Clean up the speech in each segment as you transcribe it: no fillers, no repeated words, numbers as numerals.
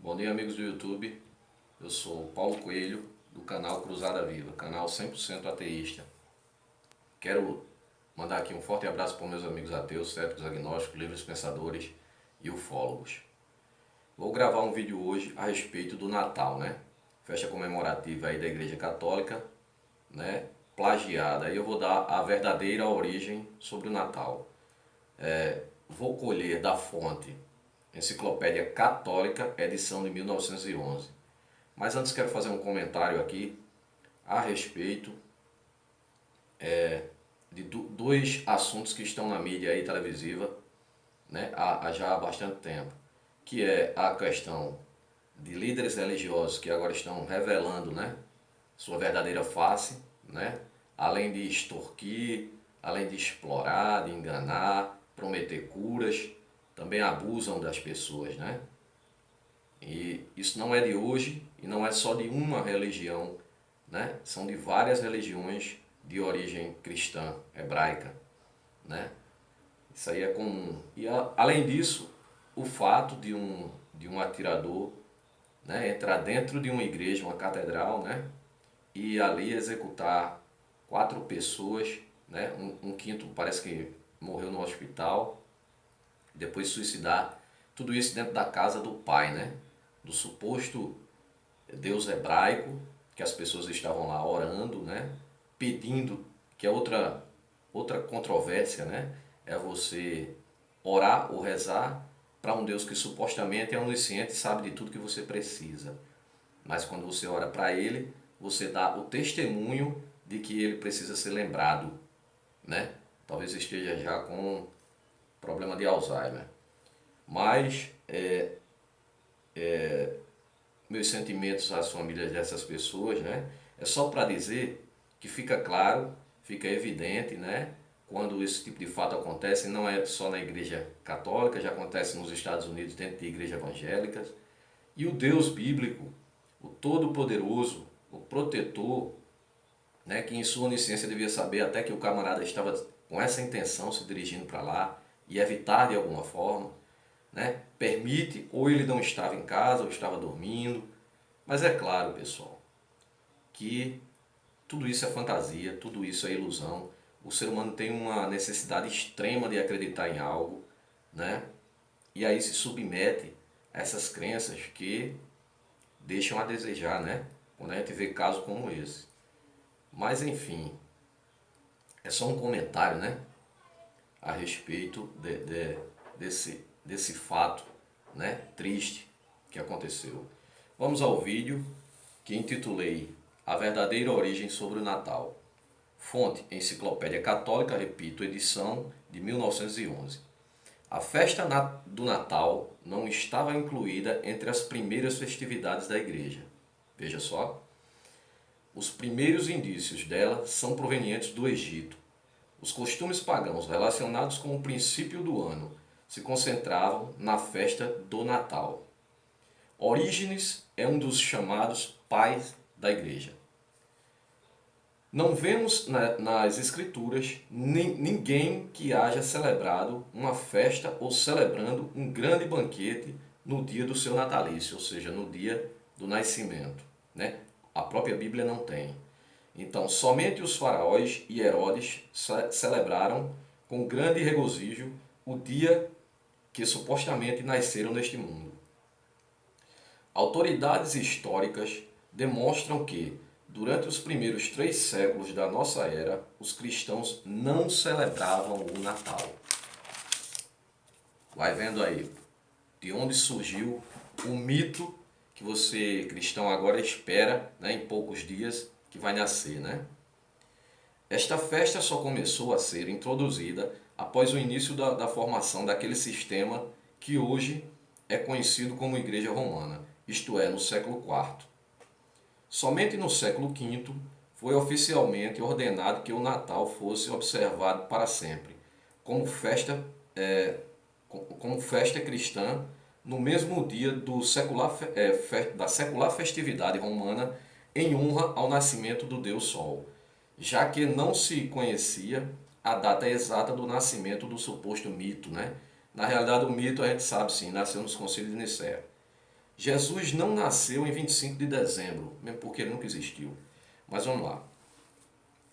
Bom dia, amigos do YouTube. Eu sou o Paulo Coelho, do canal Cruzada Viva, canal 100% ateísta. Quero mandar aqui um forte abraço para os meus amigos ateus, céticos, agnósticos, livres pensadores e ufólogos. Vou gravar um vídeo hoje a respeito do Natal, né? Festa comemorativa aí da Igreja Católica, né? Plagiada. Aí eu vou dar a verdadeira origem sobre o Natal. Vou colher da fonte Enciclopédia Católica, edição de 1911. Mas antes quero fazer um comentário aqui a respeito de dois assuntos que estão na mídia aí televisiva, né, já há bastante tempo, que é a questão de líderes religiosos que agora estão revelando, né, sua verdadeira face, né, além de extorquir, além de explorar, de enganar, prometer curas, também abusam das pessoas, né? E isso não é de hoje e não é só de uma religião, né? São de várias religiões de origem cristã, hebraica, né? Isso aí é comum. E além disso, o fato de um atirador, né, entrar dentro de uma igreja, uma catedral, né, e ali executar 4 pessoas, né, um quinto parece que morreu no hospital, depois suicidar, tudo isso dentro da casa do pai, né, do suposto Deus hebraico, que as pessoas estavam lá orando, né, pedindo, que é outra controvérsia, né, é você orar ou rezar para um Deus que supostamente é onisciente e sabe de tudo que você precisa. Mas quando você ora para ele, você dá o testemunho de que ele precisa ser lembrado, né? Talvez esteja já com problema de Alzheimer. Mas meus sentimentos às famílias dessas pessoas, né? É só para dizer que fica claro, fica evidente, né? Quando esse tipo de fato acontece, não é só na igreja católica, já acontece nos Estados Unidos, dentro de igrejas evangélicas. E o Deus bíblico, o Todo-Poderoso, o Protetor, né, que em sua onisciência devia saber até que o camarada estava com essa intenção se dirigindo para lá e evitar de alguma forma, né, permite, ou ele não estava em casa, ou estava dormindo. Mas é claro, pessoal, que tudo isso é fantasia, tudo isso é ilusão. O ser humano tem uma necessidade extrema de acreditar em algo, né? E aí se submete a essas crenças que deixam a desejar, né? Quando a gente vê casos como esse. Mas enfim, é só um comentário, né? A respeito desse fato, né? Triste que aconteceu. Vamos ao vídeo que intitulei A Verdadeira Origem sobre o Natal. Fonte Enciclopédia Católica, repito, edição de 1911. A festa do Natal não estava incluída entre as primeiras festividades da igreja. Veja só. Os primeiros indícios dela são provenientes do Egito. Os costumes pagãos relacionados com o princípio do ano se concentravam na festa do Natal. Orígenes é um dos chamados pais da igreja. Não vemos nas escrituras ninguém que haja celebrado uma festa ou celebrando um grande banquete no dia do seu natalício, ou seja, no dia do nascimento, né? A própria Bíblia não tem. Então, somente os faraós e Herodes celebraram com grande regozijo o dia que supostamente nasceram neste mundo. Autoridades históricas demonstram que, durante os primeiros 3 séculos da nossa era, os cristãos não celebravam o Natal. Vai vendo aí de onde surgiu o mito que você, cristão, agora espera, né, em poucos dias, que vai nascer, né? Esta festa só começou a ser introduzida após o início da formação daquele sistema que hoje é conhecido como Igreja Romana, isto é, no século IV. Somente no século V foi oficialmente ordenado que o Natal fosse observado para sempre, como festa, como festa cristã, no mesmo dia da secular festividade romana, em honra ao nascimento do Deus Sol, já que não se conhecia a data exata do nascimento do suposto mito, né? Na realidade, o mito a gente sabe sim, nasceu nos concílios de Nicéia. Jesus não nasceu em 25 de dezembro, mesmo porque ele nunca existiu. Mas vamos lá.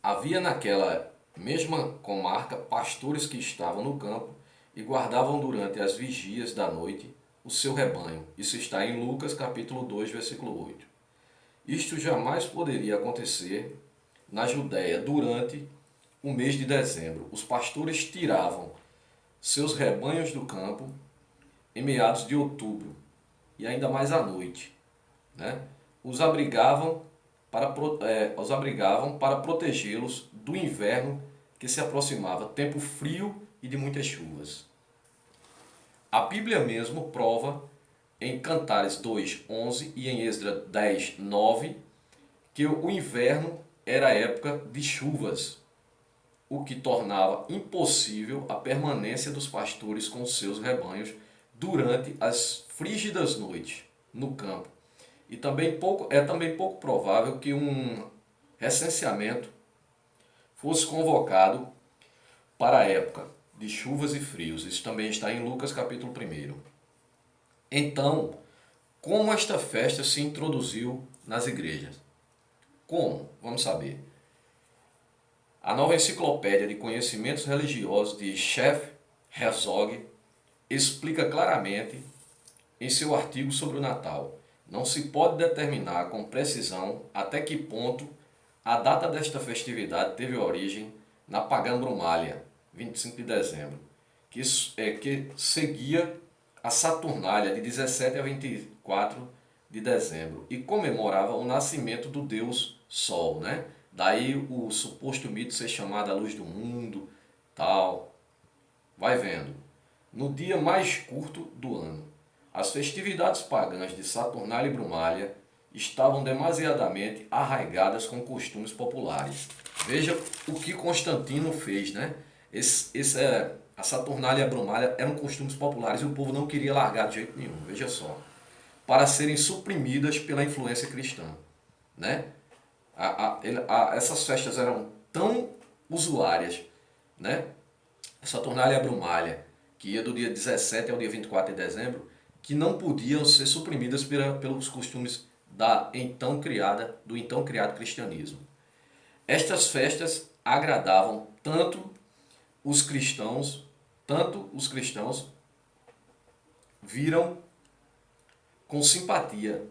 Havia naquela mesma comarca pastores que estavam no campo e guardavam durante as vigias da noite o seu rebanho. Isso está em Lucas capítulo 2, versículo 8. Isto jamais poderia acontecer na Judéia durante o mês de dezembro. Os pastores tiravam seus rebanhos do campo em meados de outubro e ainda mais à noite, né? Os abrigavam para protegê-los do inverno que se aproximava, tempo frio e de muitas chuvas. A Bíblia mesmo prova em Cantares 2:11 e em Esdras 10:9 que o inverno era a época de chuvas, o que tornava impossível a permanência dos pastores com seus rebanhos durante as frígidas noites no campo. E também é também pouco provável que um recenseamento fosse convocado para a época de chuvas e frios. Isso também está em Lucas capítulo 1. Então, como esta festa se introduziu nas igrejas? Como? Vamos saber. A nova enciclopédia de conhecimentos religiosos de Chef Herzog explica claramente em seu artigo sobre o Natal. Não se pode determinar com precisão até que ponto a data desta festividade teve origem na pagã Brumália, 25 de dezembro, que seguia a Saturnália de 17 a 24 de dezembro e comemorava o nascimento do deus Sol, né? Daí o suposto mito ser chamado a luz do mundo, tal. Vai vendo. No dia mais curto do ano, as festividades pagãs de Saturnália e Brumália estavam demasiadamente arraigadas com costumes populares. Veja o que Constantino fez, né? A Saturnália e a Brumália eram costumes populares e o povo não queria largar de jeito nenhum, veja só. Para serem suprimidas pela influência cristã, né? Essas festas eram tão usuárias, né? A Saturnália e a Brumália, que ia do dia 17 ao dia 24 de dezembro, que não podiam ser suprimidas pelos costumes do então criado cristianismo. Estas festas agradavam tanto os cristãos viram com simpatia.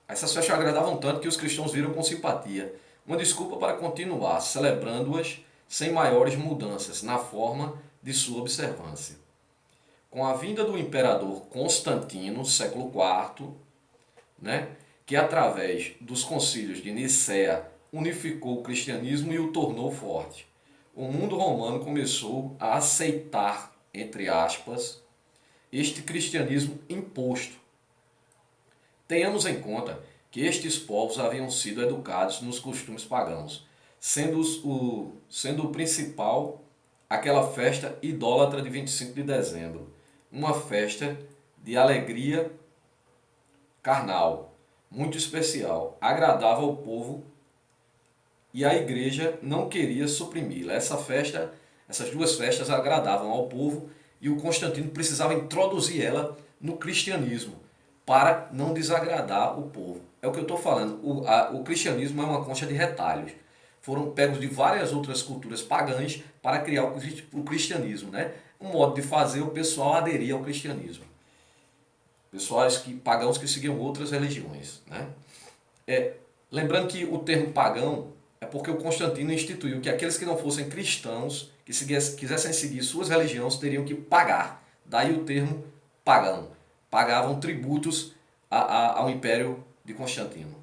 Essas festas agradavam tanto que os cristãos viram com simpatia uma desculpa para continuar celebrando-as sem maiores mudanças na forma de sua observância. Com a vinda do imperador Constantino, século IV, né, que através dos concílios de Nicéia unificou o cristianismo e o tornou forte, o mundo romano começou a aceitar, entre aspas, este cristianismo imposto. Tenhamos em conta que estes povos haviam sido educados nos costumes pagãos, sendo o principal aquela festa idólatra de 25 de dezembro, uma festa de alegria carnal, muito especial, agradava ao povo e a igreja não queria suprimi-la. Essas duas festas agradavam ao povo e o Constantino precisava introduzir ela no cristianismo para não desagradar o povo. É o que eu estou falando, o cristianismo é uma concha de retalhos. Foram pegos de várias outras culturas pagãs para criar o cristianismo, né? Um modo de fazer o pessoal aderir ao cristianismo. Pagãos que seguiam outras religiões, né? Lembrando que o termo pagão é porque o Constantino instituiu que aqueles que não fossem cristãos, que quisessem seguir suas religiões, teriam que pagar. Daí o termo pagão. Pagavam tributos ao império de Constantino.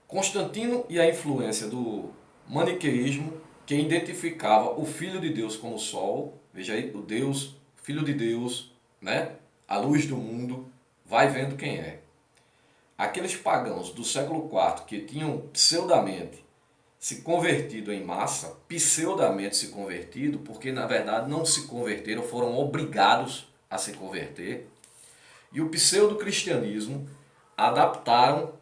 Constantino e a influência do maniqueísmo, que identificava o Filho de Deus como Sol, veja aí, o Deus, Filho de Deus, né? A luz do mundo, vai vendo quem é. Aqueles pagãos do século IV que tinham pseudamente se convertido em massa, porque na verdade não se converteram, foram obrigados a se converter, e o pseudo-cristianismo adaptaram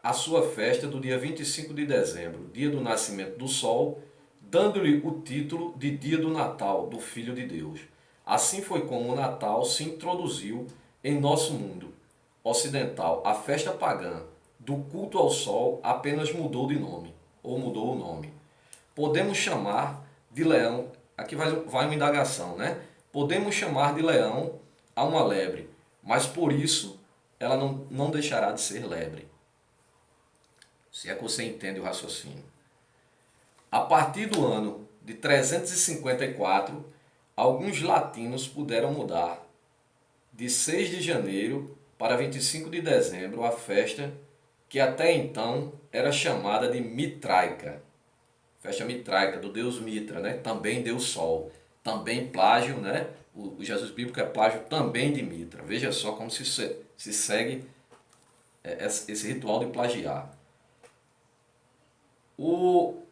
a sua festa do dia 25 de dezembro, dia do nascimento do Sol, dando-lhe o título de dia do Natal, do Filho de Deus. Assim foi como o Natal se introduziu Em nosso mundo ocidental, a festa pagã do culto ao sol apenas mudou de nome, ou mudou o nome. Podemos chamar de leão, aqui vai uma indagação, né? Podemos chamar de leão a uma lebre, mas por isso ela não deixará de ser lebre. Se é que você entende o raciocínio. A partir do ano de 354, alguns latinos puderam mudar de 6 de janeiro para 25 de dezembro a festa que até então era chamada de Mitraica. Festa mitraica do deus Mitra, né? Também deus Sol. Também plágio, né? O Jesus bíblico é plágio também de Mitra. Veja só como se segue esse ritual de plagiar. O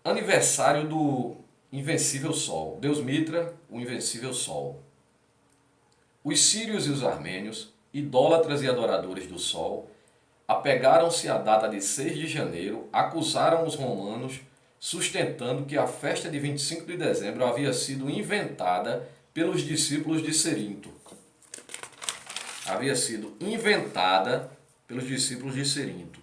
aniversário do invencível Sol. Deus Mitra, o invencível Sol. Os sírios e os armênios, idólatras e adoradores do Sol, apegaram-se à data de 6 de janeiro, acusaram os romanos, sustentando que a festa de 25 de dezembro havia sido inventada pelos discípulos de Cerinto. Havia sido inventada pelos discípulos de Cerinto.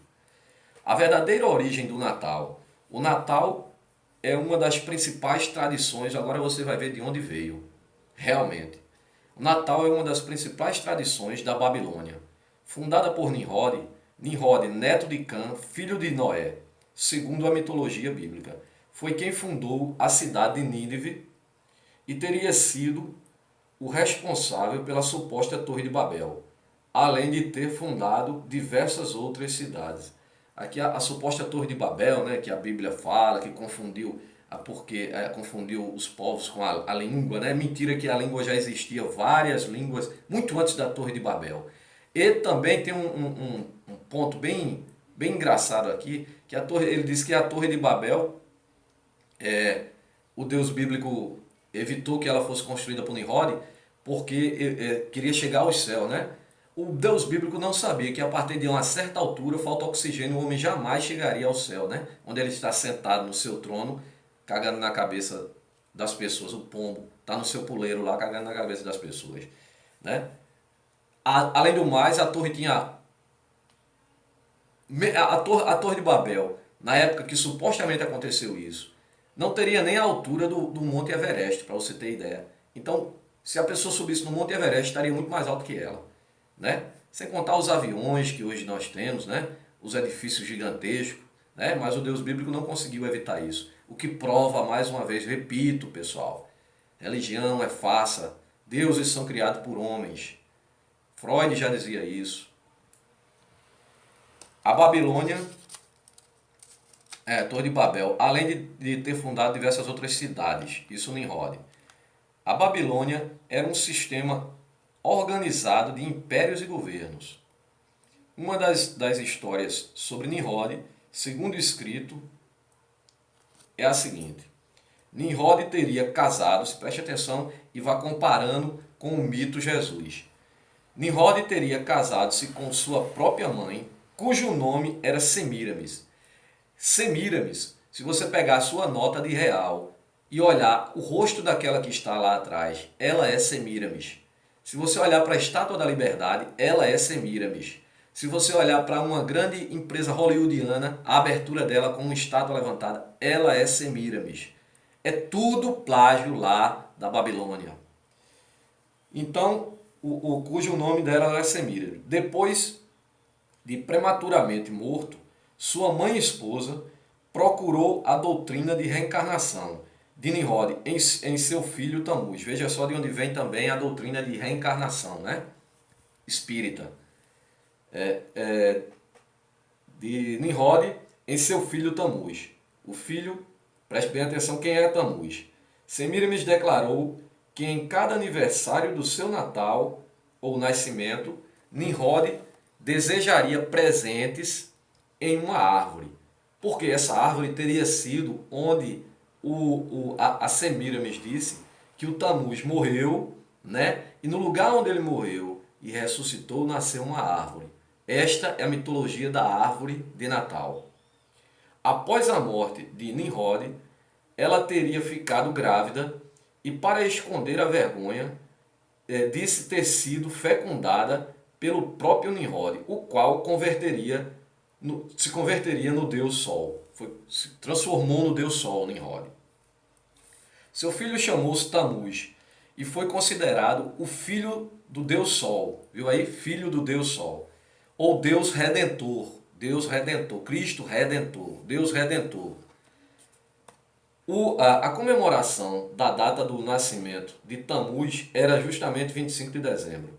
A verdadeira origem do Natal. O Natal é uma das principais tradições, agora você vai ver de onde veio, realmente. O Natal é uma das principais tradições da Babilônia. Fundada por Nimrod, neto de Cã, filho de Noé, segundo a mitologia bíblica, foi quem fundou a cidade de Nínive e teria sido o responsável pela suposta Torre de Babel, além de ter fundado diversas outras cidades. Aqui a suposta Torre de Babel, né, que a Bíblia fala, que confundiu, confundiu os povos com a língua, né? Mentira que a língua já existia, várias línguas, muito antes da Torre de Babel. E também tem um ponto bem engraçado aqui, que ele diz que a Torre de Babel, o Deus bíblico evitou que ela fosse construída por Nimrod, porque queria chegar ao céu, né? O Deus bíblico não sabia que a partir de uma certa altura, falta oxigênio, o homem jamais chegaria ao céu, né? Onde ele está sentado no seu trono, cagando na cabeça das pessoas. O pombo está no seu puleiro lá, cagando na cabeça das pessoas, né? Além do mais, a torre tinha... A torre de Babel, na época que supostamente aconteceu isso, não teria nem a altura do Monte Everest, para você ter ideia. Então, se a pessoa subisse no Monte Everest, estaria muito mais alto que ela, né? Sem contar os aviões que hoje nós temos, né? Os edifícios gigantescos, né? Mas o Deus bíblico não conseguiu evitar isso. O que prova, mais uma vez, repito, pessoal, religião é farsa, deuses são criados por homens. Freud já dizia isso. A Babilônia, a Torre de Babel, além de ter fundado diversas outras cidades, isso Nimrod. A Babilônia era um sistema organizado de impérios e governos. Uma das histórias sobre Nimrod, segundo escrito, é a seguinte. Nimrod teria casado, preste atenção e vá comparando com o mito Jesus. Nimrod teria casado-se com sua própria mãe, cujo nome era Semíramis. Semíramis, se você pegar a sua nota de real e olhar o rosto daquela que está lá atrás, ela é Semíramis. Se você olhar para a Estátua da Liberdade, ela é Semíramis. Se você olhar para uma grande empresa hollywoodiana, a abertura dela com uma estátua levantada, ela é Semíramis. É tudo plágio lá da Babilônia. Então, cujo nome dela era Semíramis. Depois de prematuramente morto, sua mãe e esposa procurou a doutrina de reencarnação de Nimrod em seu filho Tamuz. Veja só de onde vem também a doutrina de reencarnação, né? Espírita. De Nimrod em seu filho Tamuz. O filho, preste bem atenção quem é Tamuz. Semíramis declarou que em cada aniversário do seu Natal ou nascimento, Nimrod desejaria presentes em uma árvore. Porque essa árvore teria sido onde a Semíramis disse que o Tamuz morreu, né? E no lugar onde ele morreu e ressuscitou, nasceu uma árvore. Esta é a mitologia da árvore de Natal. Após a morte de Nimrod, ela teria ficado grávida e, para esconder a vergonha, disse ter sido fecundada pelo próprio Nimrod, o qual se converteria no Deus Sol. Se transformou no Deus Sol, Nimrod. Seu filho chamou-se Tamuz e foi considerado o filho do Deus Sol. Viu aí? Filho do Deus Sol. Ou Deus Redentor. Deus Redentor. Cristo Redentor. Deus Redentor. A comemoração da data do nascimento de Tamuz era justamente 25 de dezembro.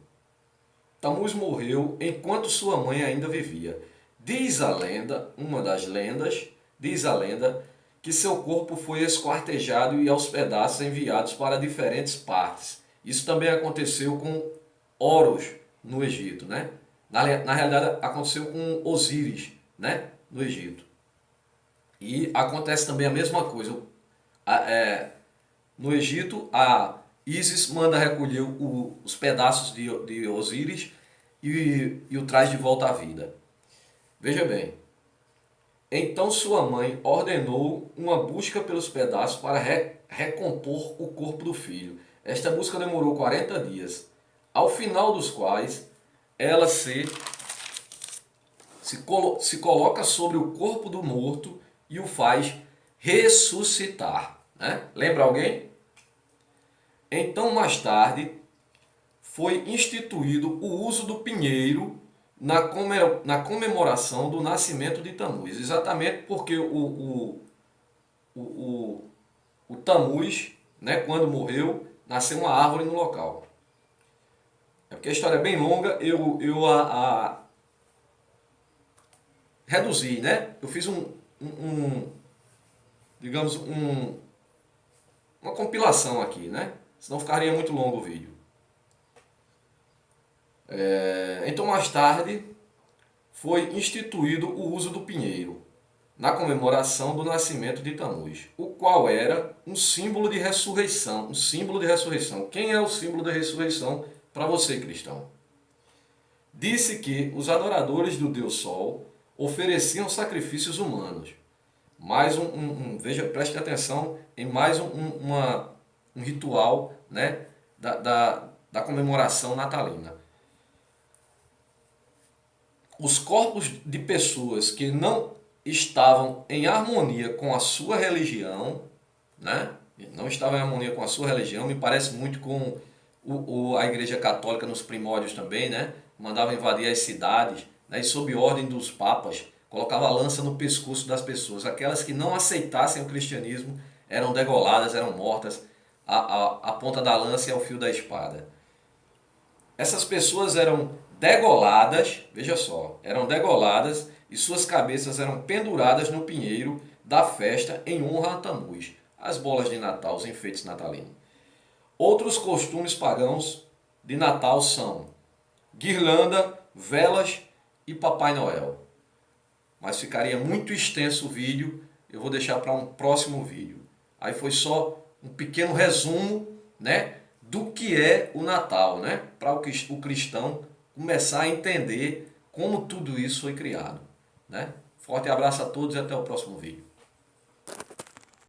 Tamuz morreu enquanto sua mãe ainda vivia. Diz a lenda, uma das lendas, diz a lenda que seu corpo foi esquartejado e aos pedaços enviados para diferentes partes. Isso também aconteceu com Horus no Egito, né? Na realidade aconteceu com Osíris, né? No Egito. E acontece também a mesma coisa. No Egito, a Ísis manda recolher os pedaços de Osíris e o traz de volta à vida. Veja bem. Então sua mãe ordenou uma busca pelos pedaços para recompor o corpo do filho. Esta busca demorou 40 dias, ao final dos quais ela se coloca sobre o corpo do morto e o faz ressuscitar. Né? Lembra alguém? Então, mais tarde, foi instituído o uso do pinheiro na comemoração do nascimento de Tamuz. Exatamente porque o Tamuz, né, quando morreu, nasceu uma árvore no local. É porque a história é bem longa, eu reduzi, né? Eu fiz digamos, uma compilação aqui, né? Senão ficaria muito longo o vídeo. Então, mais tarde, foi instituído o uso do pinheiro na comemoração do nascimento de Tamuz, o qual era um símbolo de ressurreição. Um símbolo de ressurreição. Quem é o símbolo da ressurreição para você, cristão? Disse que os adoradores do Deus Sol ofereciam sacrifícios humanos. Mais veja, preste atenção em mais um ritual, né, da comemoração natalina. Os corpos de pessoas que não estavam em harmonia com a sua religião, né, não estavam em harmonia com a sua religião, me parece muito com a Igreja Católica nos primórdios também, né, mandava invadir as cidades, né, e sob ordem dos papas, colocava a lança no pescoço das pessoas. Aquelas que não aceitassem o cristianismo eram degoladas, eram mortas, a ponta da lança e ao fio da espada. Essas pessoas eram degoladas, veja só, eram degoladas e suas cabeças eram penduradas no pinheiro da festa em honra a Tamuz. As bolas de Natal, os enfeites natalinos. Outros costumes pagãos de Natal são guirlanda, velas e Papai Noel. Mas ficaria muito extenso o vídeo, eu vou deixar para um próximo vídeo. Aí foi só um pequeno resumo, né, do que é o Natal, né, para o cristão começar a entender como tudo isso foi criado. Né? Forte abraço a todos e até o próximo vídeo.